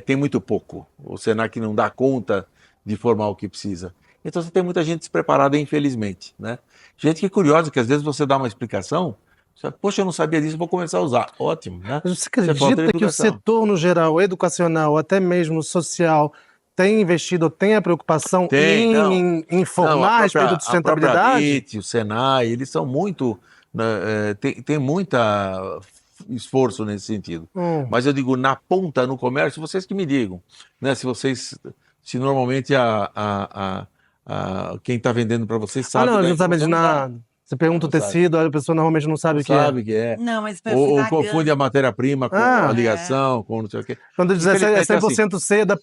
Tem muito pouco. O Senac não dá conta de formar o que precisa. Então você tem muita gente despreparada, infelizmente, né? Gente que é curiosa, que às vezes você dá uma explicação, você, poxa, eu não sabia disso, vou começar a usar. Ótimo, né? Mas você acredita que o setor, no geral, educacional, até mesmo social, tem investido, tem a preocupação Tem, não. em Não, informar a respeito de a própria sustentabilidade? BIT, o Senai, eles são muito, né, tem muita esforço nesse sentido. Hum. Mas eu digo, na ponta, no comércio, vocês que me digam, né? Se normalmente quem está vendendo para vocês Ah, sabe não, da ele não sabe de informação, não sabe. nada. Você pergunta o Não sabe. tecido, a pessoa normalmente não sabe Não o que é. sabe o que é. Não, mas eu fui Ou na confunde Gama. a matéria-prima com Ah. a ligação, com não sei o quê. Quando diz é Infelizmente, 100% seda,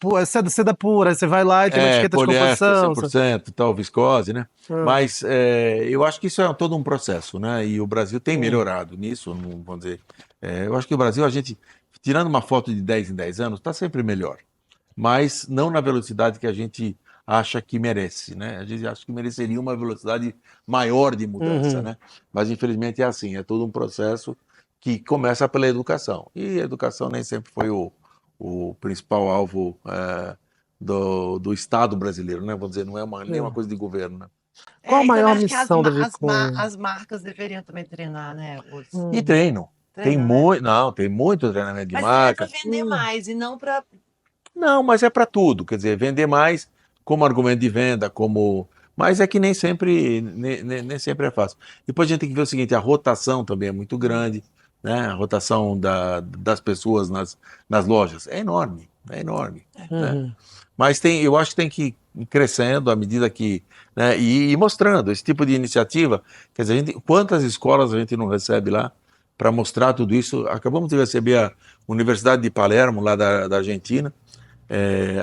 seda pura, aí você vai lá e tem uma etiqueta de poliéster composição. 100%, tal, viscose, né? Ah. Mas eu acho que isso é todo um processo, né? E o Brasil tem melhorado nisso, não vamos dizer. Eu acho que o Brasil, a gente, tirando uma foto de 10 em 10 anos, está sempre melhor. Mas não na velocidade que a gente acha que merece, né? A gente acha que mereceria uma velocidade maior de mudança, né? Mas infelizmente é assim, é todo um processo que começa pela educação. E a educação nem sempre foi o principal alvo do Estado brasileiro, né? Vou dizer, não é nem uma coisa de governo, né? Qual a e também maior acho que missão da Vicunha? as marcas deveriam também treinar, né? E treinam. Tem Treina, né? muito, não, tem muito treinamento de Mas marca. é pra vender mais e não pra. Não, mas é para tudo, quer dizer, vender mais como argumento de venda, mas é que nem sempre, nem sempre é fácil. Depois a gente tem que ver o seguinte, a rotação também é muito grande, né? A rotação das pessoas nas lojas é enorme, né? Mas eu acho que tem que ir crescendo à medida que, né, e mostrando esse tipo de iniciativa. Quer dizer, quantas escolas a gente não recebe lá para mostrar tudo isso? Acabamos de receber a Universidade de Palermo, lá da Argentina,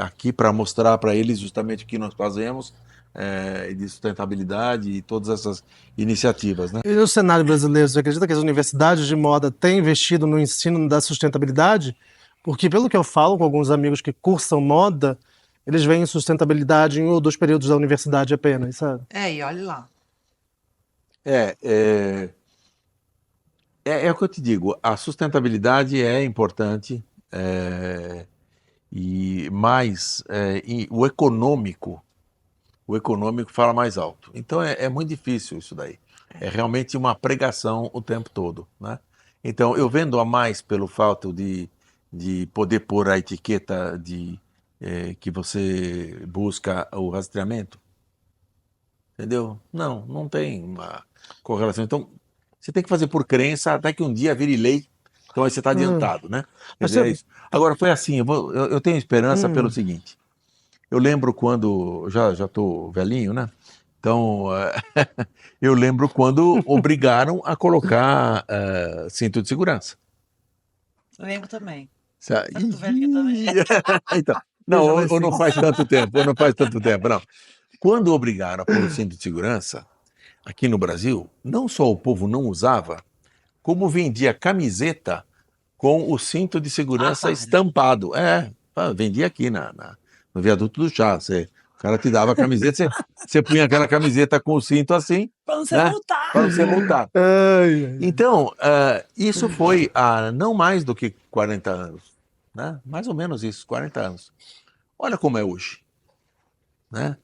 aqui para mostrar para eles justamente o que nós fazemos de sustentabilidade e todas essas iniciativas, né? E no cenário brasileiro, você acredita que as universidades de moda têm investido no ensino da sustentabilidade? Porque, pelo que eu falo com alguns amigos que cursam moda, eles veem sustentabilidade em 1 ou 2 períodos da universidade apenas, sabe? E olha lá. É o que eu te digo, a sustentabilidade é importante, mas o econômico fala mais alto. Então é muito difícil isso daí. É realmente uma pregação o tempo todo, né? Então eu vendo a mais pelo fato de poder pôr a etiqueta que você busca o rastreamento, entendeu? Não tem uma correlação. Então você tem que fazer por crença até que um dia vire lei. Então aí você está adiantado, né? Quer dizer, é isso. Agora foi assim, eu tenho esperança pelo seguinte. Eu lembro quando, já estou velhinho, né? Então, eu lembro quando obrigaram a colocar cinto de segurança. Lembro também. Ih, Tô velhinho também. Então, não, ou não faz tanto tempo, não. Quando obrigaram a pôr o cinto de segurança, aqui no Brasil, não só o povo não usava, como vendia camiseta com o cinto de segurança estampado. Vendia aqui no viaduto do chá. O cara te dava a camiseta, você punha aquela camiseta com o cinto assim. Pra não ser multado. Para não ser multado. Então, isso foi há não mais do que 40 anos. Né? Mais ou menos isso, 40 anos. Olha como é hoje. Né?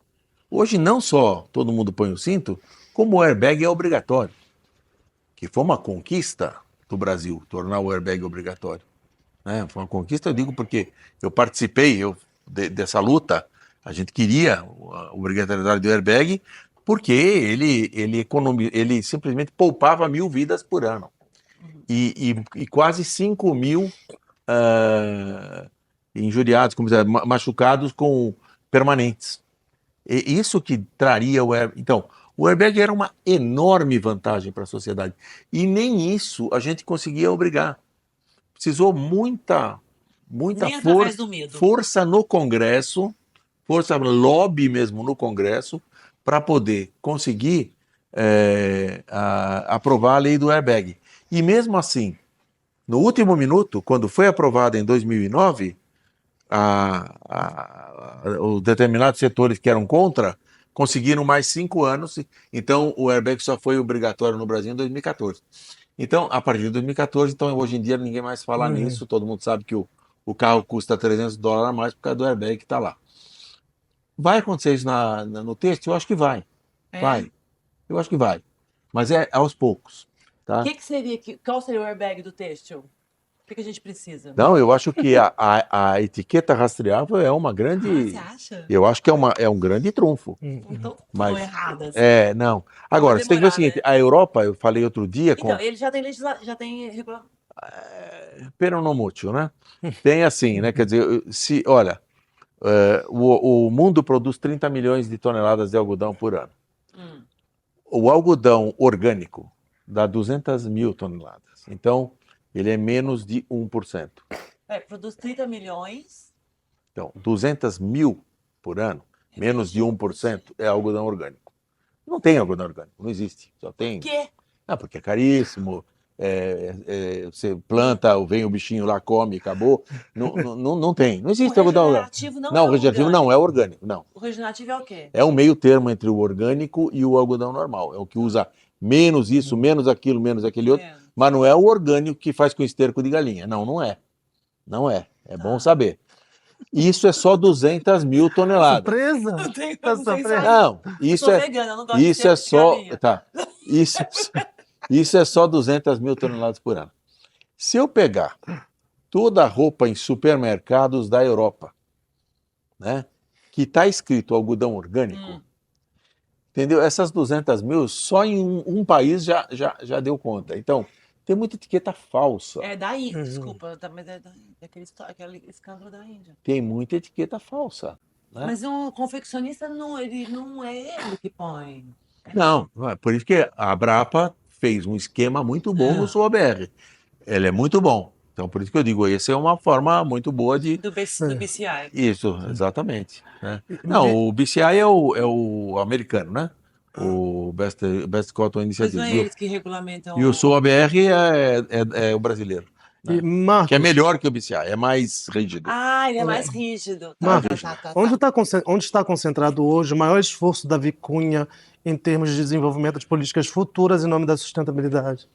Hoje não só todo mundo põe o cinto, como o airbag é obrigatório. Que foi uma conquista do Brasil, tornar o airbag obrigatório. Né? Foi uma conquista, eu digo porque eu participei dessa luta, a gente queria a obrigatoriedade do airbag, porque ele simplesmente poupava 1.000 vidas por ano. E quase 5.000 injuriados, machucados permanentes. E isso que traria o airbag. Então, o airbag era uma enorme vantagem para a sociedade. E nem isso a gente conseguia obrigar. Precisou muita força no Congresso, força lobby mesmo no Congresso, para poder conseguir aprovar a lei do airbag. E mesmo assim, no último minuto, quando foi aprovada em 2009, os determinados setores que eram contra conseguiram mais 5 anos, então o airbag só foi obrigatório no Brasil em 2014. Então, a partir de 2014, então hoje em dia ninguém mais fala nisso, todo mundo sabe que o carro custa $300 a mais por causa do airbag que está lá. Vai acontecer isso no texto? Eu acho que vai. Vai. Eu acho que vai. Mas é aos poucos. Tá? Qual seria o airbag do têxtil? O que a gente precisa? Não, eu acho que a etiqueta rastreável é uma grande. Você acha? Eu acho que é um grande trunfo. Então, Mas- estão erradas. Não. Agora, você tem que ver o demorar, seguinte: né? a Europa, eu falei outro dia com. Então, ele já tem já tem Peronomútil, né? Tem assim, né? Quer dizer, olha, o mundo produz 30 milhões de toneladas de algodão por ano. O algodão orgânico dá 200 mil toneladas. Então, ele é menos de 1%. Produz 30 milhões. Então, 200 mil por ano, menos de 1% é algodão orgânico. Não tem algodão orgânico, não existe. Só tem. Por quê? Porque é caríssimo. Você planta, vem o bichinho lá, come, acabou. Não tem. Não existe O algodão orgânico. regenerativo não Não, é o regenerativo não é orgânico. Não. O regenerativo é o quê? É um meio termo entre o orgânico e o algodão normal. É o que usa menos isso, menos aquilo, menos aquele outro. Mas não é o orgânico que faz com esterco de galinha. Não é. Não é. É bom saber. Isso é só 200 mil toneladas. Surpresa? Eu tenho Tá surpresa? Não, Eu isso sou é, vegana, eu não gosto de isso é esterco de só. galinha. Tá. Isso é só 200 mil toneladas por ano. Se eu pegar toda a roupa em supermercados da Europa, né, que está escrito algodão orgânico, entendeu? Essas 200 mil só em um país já deu conta. Então, tem muita etiqueta falsa. É da Índia, desculpa, mas é aquele escândalo da Índia. Tem muita etiqueta falsa. Né? Mas um confeccionista não é ele que põe. Não, por isso que a Brapa fez um esquema muito bom no SUABR. Ele é muito bom. Então, por isso que eu digo, essa é uma forma muito boa de... Do BCI. Isso, exatamente. Né? Não, o BCI é o americano, né? O Best Cotton Mas Initiative. não é eles que regulamentam. E o SUABR é o brasileiro. E, Né? Marcos, Que é melhor que o BCI, é mais rígido. Ele é mais rígido. Marcos, onde está concentrado hoje o maior esforço da Vicunha em termos de desenvolvimento de políticas futuras em nome da sustentabilidade?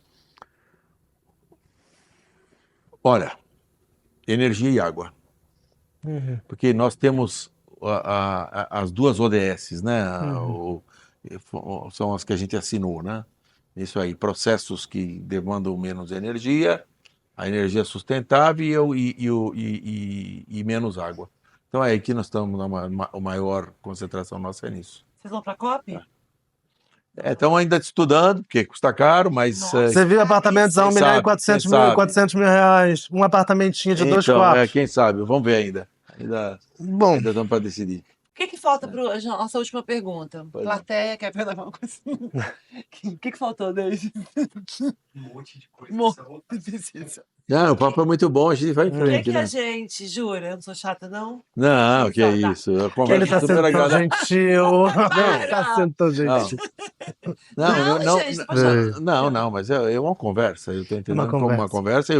Olha, energia e água. Porque nós temos as duas ODS, né? São as que a gente assinou, né? Isso aí, processos que demandam menos energia, a energia sustentável e menos água. Então é aí que nós estamos, a maior concentração nossa é nisso. Vocês vão para a COP? Estamos ainda estudando, porque custa caro, mas... Você viu apartamentos a 1 milhão e 400 mil reais, um apartamentinho de 2 quartos. Quem sabe, vamos ver ainda. Ainda estamos para decidir. O que falta para a nossa última pergunta? Plateia, quer perguntar alguma coisa? O que faltou, Deise? Um monte de coisa. Não, o papo é muito bom, a gente vai em O frente, que né? a gente, jura? Eu não sou chata, não? Não, que é Tá. isso. Eu Que ele converso tá super sendo tão agradável. gentil. Tá sendo tão gentil. Não, mas é uma conversa. Eu estou entendendo como uma conversa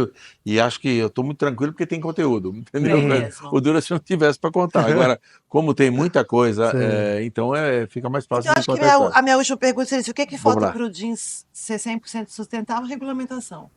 e acho que eu estou muito tranquilo porque tem conteúdo, entendeu? O duro é se não tivesse para contar. Agora, como tem muita coisa, então fica mais fácil Eu de acho que contar. a minha última pergunta seria o que falta lá. para o jeans ser 100% sustentável? Regulamentação.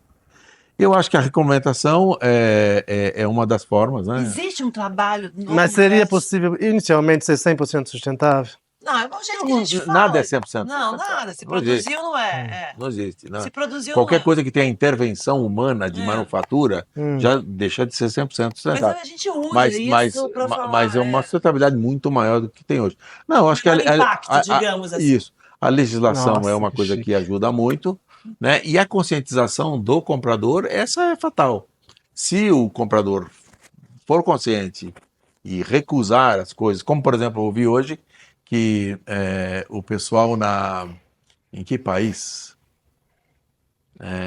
Eu acho que a regulamentação é uma das formas, né? Existe um trabalho... Mas seria possível inicialmente ser 100% sustentável? Não, é o jeito que a gente fala. Nada é 100%. Não, nada. Se Não produziu, existe. não é. Não existe. Não. Se produziu, Qualquer não é. coisa que tenha intervenção humana de manufatura já deixa de ser 100% Mas sustentável. a gente usa isso para falar. Mas é uma sustentabilidade muito maior do que tem hoje. Não, acho que impacto, digamos assim. Isso. A legislação Nossa, é uma que coisa chique. que ajuda muito, né? E a conscientização do comprador, essa é fatal. Se o comprador for consciente e recusar as coisas, como por exemplo, eu ouvi hoje que o pessoal em que país?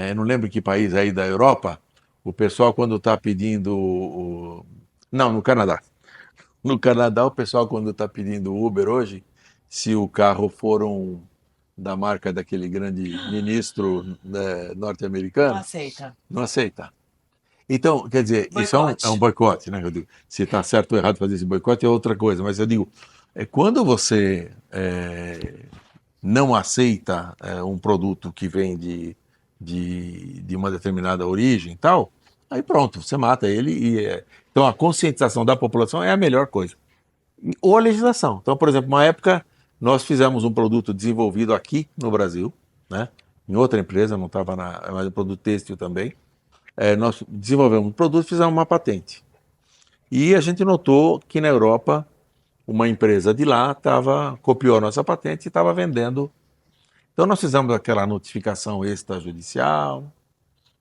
Eu não lembro que país aí da Europa, o pessoal quando está pedindo... Não, no Canadá. No Canadá, o pessoal quando está pedindo Uber hoje, se o carro for da marca daquele grande ministro norte-americano, Não aceita. não aceita. Então, quer dizer, Boicote. isso é um boicote, né? Eu digo, se está certo ou errado fazer esse boicote é outra coisa, mas eu digo, quando você não aceita um produto que vem de uma determinada origem e tal, aí pronto, você mata ele. Então, a conscientização da população é a melhor coisa. Ou a legislação. Então, por exemplo, uma época, nós fizemos um produto desenvolvido aqui no Brasil, né? Em outra empresa, não estava mas um produto têxtil também. nós desenvolvemos um produto e fizemos uma patente. E a gente notou que na Europa, uma empresa de lá copiou a nossa patente e estava vendendo. Então nós fizemos aquela notificação extrajudicial,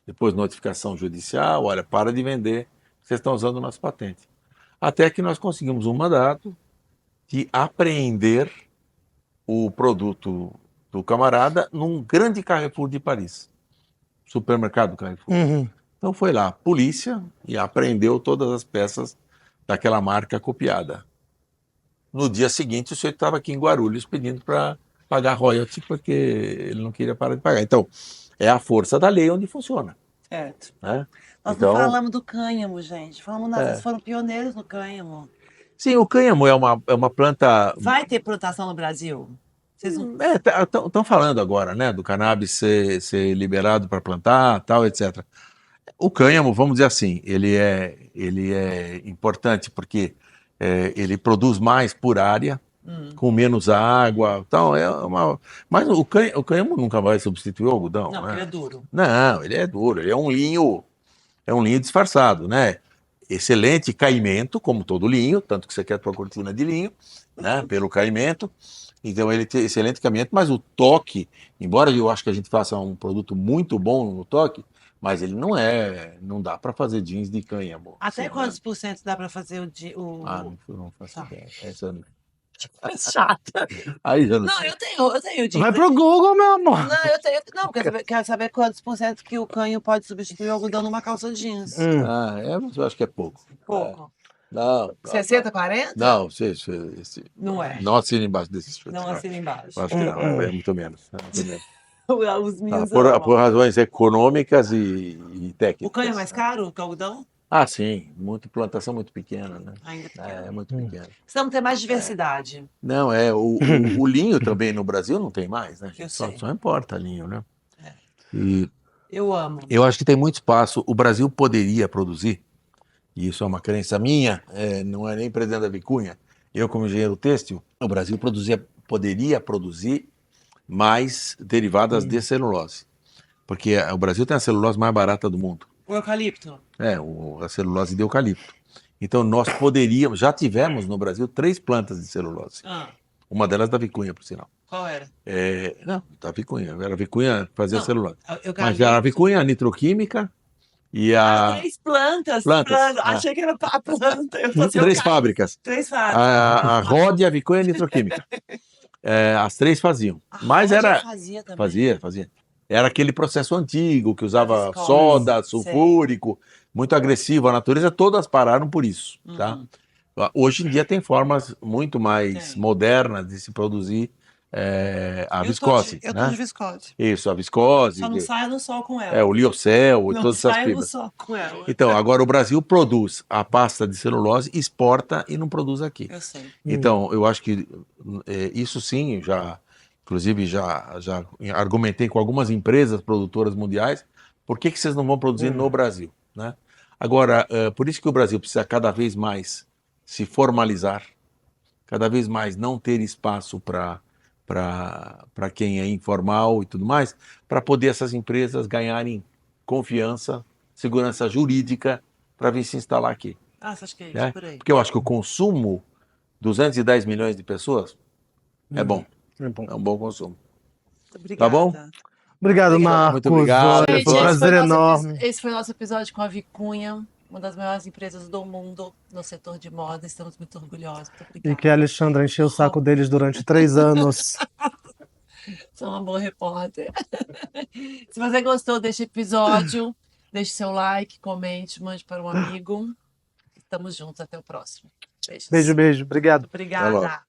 depois notificação judicial, olha, para de vender, vocês estão usando a nossa patente. Até que nós conseguimos um mandato de apreender o produto do camarada num grande Carrefour de Paris, supermercado Carrefour. Uhum. Então foi lá, polícia, e apreendeu todas as peças daquela marca copiada. No dia seguinte, o senhor estava aqui em Guarulhos pedindo para pagar royalty, porque ele não queria parar de pagar. Então, é a força da lei onde funciona. Certo. Né? Nós Então, não falamos do cânhamo, gente. Falamos, vocês foram pioneiros no cânhamo. sim, o cânhamo é uma planta. Vai ter plantação no Brasil? Vocês não... Estão falando agora, né, do cannabis ser liberado para plantar, tal, etc. O cânhamo, vamos dizer assim, ele é importante porque ele produz mais por área, com menos água, tal. Mas o cânhamo nunca vai substituir o algodão. Não, né? ele é duro. Não, ele é duro, ele é um linho disfarçado, né? Excelente caimento, como todo linho, tanto que você quer a tua cortina de linho, né? Pelo caimento. Então ele tem excelente caimento, mas o toque, embora eu acho que a gente faça um produto muito bom no toque, mas ele não dá para fazer jeans de cânhamo. Até Sim, quantos né? por cento dá para fazer o... Não faço Tá. ideia. Essa não. Chata. Aí já não Não, sei. eu tenho dica. Vai pro Google, meu amor. Não, não, quero saber quantos por cento que o cânhamo pode substituir o algodão numa calça jeans. Mas eu acho que é pouco. Pouco. Não. 60, 40? Não, Não é. não assina embaixo desses chutes. Não assina embaixo. Eu acho que não, é muito menos. É muito menos. Os meninos Por amam. razões econômicas e técnicas. O cânhamo é mais caro que o algodão? Sim, plantação muito pequena, né? Ainda pequeno. É muito pequena. Precisamos ter mais diversidade. Não, o linho também no Brasil não tem mais, né? Eu Só sei. importa linho, né? É. E Eu amo. eu acho que tem muito espaço. O Brasil poderia produzir, e isso é uma crença minha, não é nem presidente da Vicunha, eu como engenheiro têxtil, o Brasil poderia produzir mais derivadas de celulose. Porque o Brasil tem a celulose mais barata do mundo. O eucalipto? A celulose de eucalipto. Então nós já tivemos no Brasil 3 plantas de celulose. Uma delas da Vicunha, por sinal. Qual era? Não, da Vicunha. Era a Vicunha que fazia celulose. Eucalipto. Mas era a Vicunha, a nitroquímica e a... 3 plantas. Plantas. Achei que era a planta. Eu falei, 3 fábricas. 3 fábricas. A Rod, a Vicunha e a nitroquímica. As 3 faziam. Mas era... Fazia também. Fazia. Era aquele processo antigo que usava viscose, soda, sulfúrico, muito agressivo. A natureza, todas pararam por isso. Tá? Hoje em dia tem formas muito mais modernas de se produzir a viscose. Eu tô né? de viscose. Isso, a viscose. Só não saio no sol com ela. O liocel e Não todas essas saio no fibras. sol com ela. Então, agora o Brasil produz a pasta de celulose, exporta e não produz aqui. Eu sei. Então, eu acho que isso sim, inclusive já argumentei com algumas empresas produtoras mundiais, por que vocês não vão produzir no Brasil? Né? Agora, por isso que o Brasil precisa cada vez mais se formalizar, cada vez mais não ter espaço para quem é informal e tudo mais, para poder essas empresas ganharem confiança, segurança jurídica para vir se instalar aqui. Você acha que é isso? Né? Por aí. Porque eu acho que o consumo, 210 milhões de pessoas, é bom. É bom. É um bom consumo. Obrigada. Tá bom? Obrigado, Marcos. Muito obrigado. Olha, foi um prazer enorme. Esse foi o nosso episódio com a Vicunha, uma das maiores empresas do mundo no setor de moda. Estamos muito orgulhosos. Muito obrigada. E que a Alexandra encheu o saco deles durante 3 anos. Sou uma boa repórter. Se você gostou deste episódio, deixe seu like, comente, mande para um amigo. Estamos juntos. Até o próximo. Beijos. Beijo, beijo. Obrigado. Obrigada.